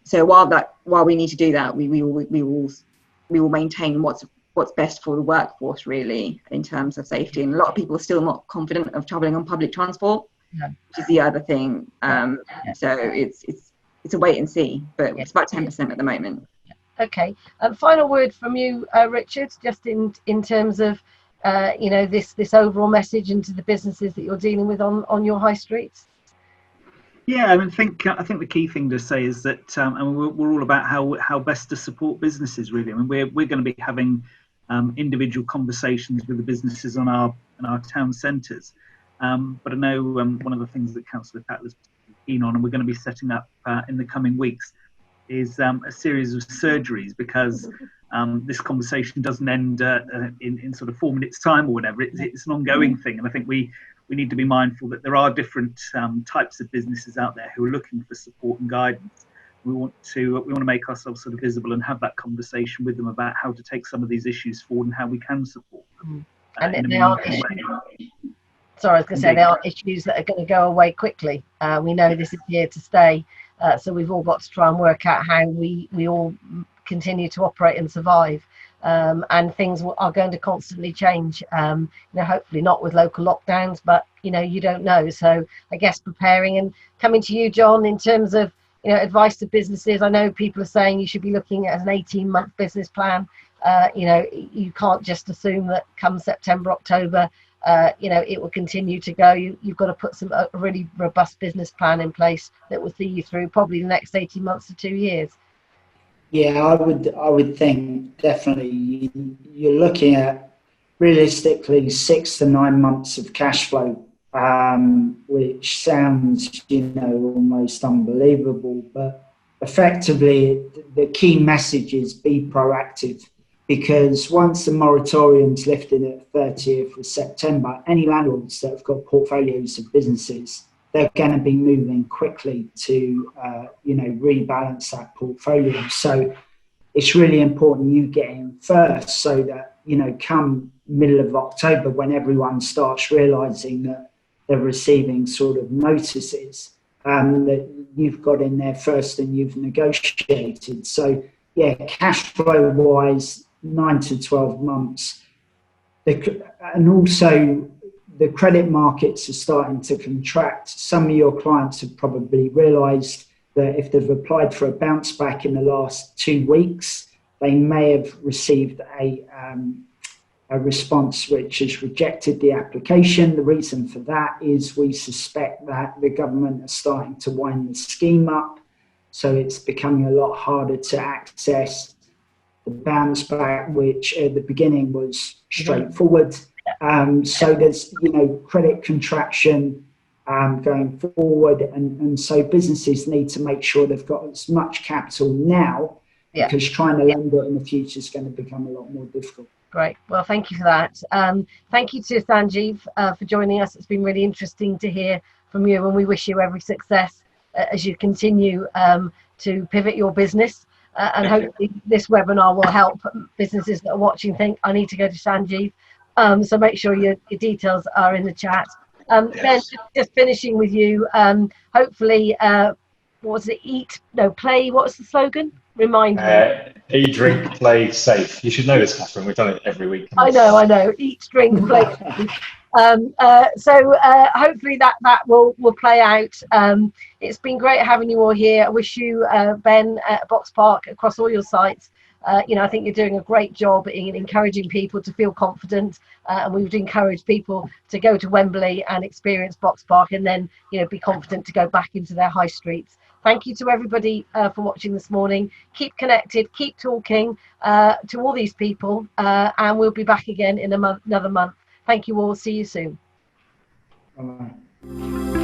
So while we need to do that, we will maintain what's best for the workforce, really, in terms of safety. And a lot of people are still not confident of travelling on public transport, which is the other thing. So it's a wait and see, but it's about 10% at the moment. Okay. Final word from you, Richard, just in terms of this overall message into the businesses that you're dealing with on your high streets. Yeah, I think the key thing to say is that we're all about how best to support businesses. Really, I mean, we're going to be having individual conversations with the businesses in our town centres. But I know one of the things that Councillor Tatler's keen on, and we're going to be setting up in the coming weeks, is a series of surgeries, because this conversation doesn't end in sort of 4 minutes time or whatever. It's an ongoing thing, and I think we need to be mindful that there are different types of businesses out there who are looking for support and guidance. We want to make ourselves sort of visible and have that conversation with them about how to take some of these issues forward and how we can support them. And they are issues that are going to go away quickly. We know this is here to stay, so we've all got to try and work out how we all continue to operate and survive. And things are going to constantly change. Hopefully not with local lockdowns, but you don't know. So I guess preparing, and coming to you, John, in terms of advice to businesses. I know people are saying you should be looking at an 18-month business plan. You can't just assume that come September, October, it will continue to go. You've got to put a really robust business plan in place that will see you through probably the next 18 months to 2 years. Yeah, I would think definitely you're looking at realistically 6 to 9 months of cash flow, which sounds almost unbelievable, but effectively the key message is be proactive, because once the moratorium's lifted at 30th of September, any landlords that have got portfolios of businesses, they're going to be moving quickly to rebalance that portfolio. So it's really important you get in first, so that come middle of October, when everyone starts realizing that they're receiving sort of notices, that you've got in there first and you've negotiated. So yeah, cash flow wise, 9 to 12 months. And also the credit markets are starting to contract. Some of your clients have probably realised that if they've applied for a bounce back in the last 2 weeks, they may have received a response which has rejected the application. The reason for that is we suspect that the government are starting to wind the scheme up, so it's becoming a lot harder to access the bounce back, which at the beginning was straightforward. So there's credit contraction going forward, and so businesses need to make sure they've got as much capital now, because trying to lend it in the future is going to become a lot more difficult. Great. Well, thank you for that. Thank you to Sanjeev for joining us. It's been really interesting to hear from you, and we wish you every success as you continue to pivot your business. And hopefully this webinar will help businesses that are watching think, I need to go to Sanjeev. So make sure your details are in the chat. Ben, just finishing with you, hopefully, what was it? Play, what's the slogan? Remind me. Eat, drink, play, safe. You should know this, Catherine. We've done it every week. I know. Eat, drink, play. So hopefully that will play out. It's been great having you all here. I wish you, Ben, at Box Park, across all your sites, I think you're doing a great job in encouraging people to feel confident, and we would encourage people to go to Wembley and experience Box Park, and then be confident to go back into their high streets. Thank you to everybody for watching this morning. Keep connected, keep talking to all these people, and we'll be back again in another month. Thank you all. See you soon. Bye.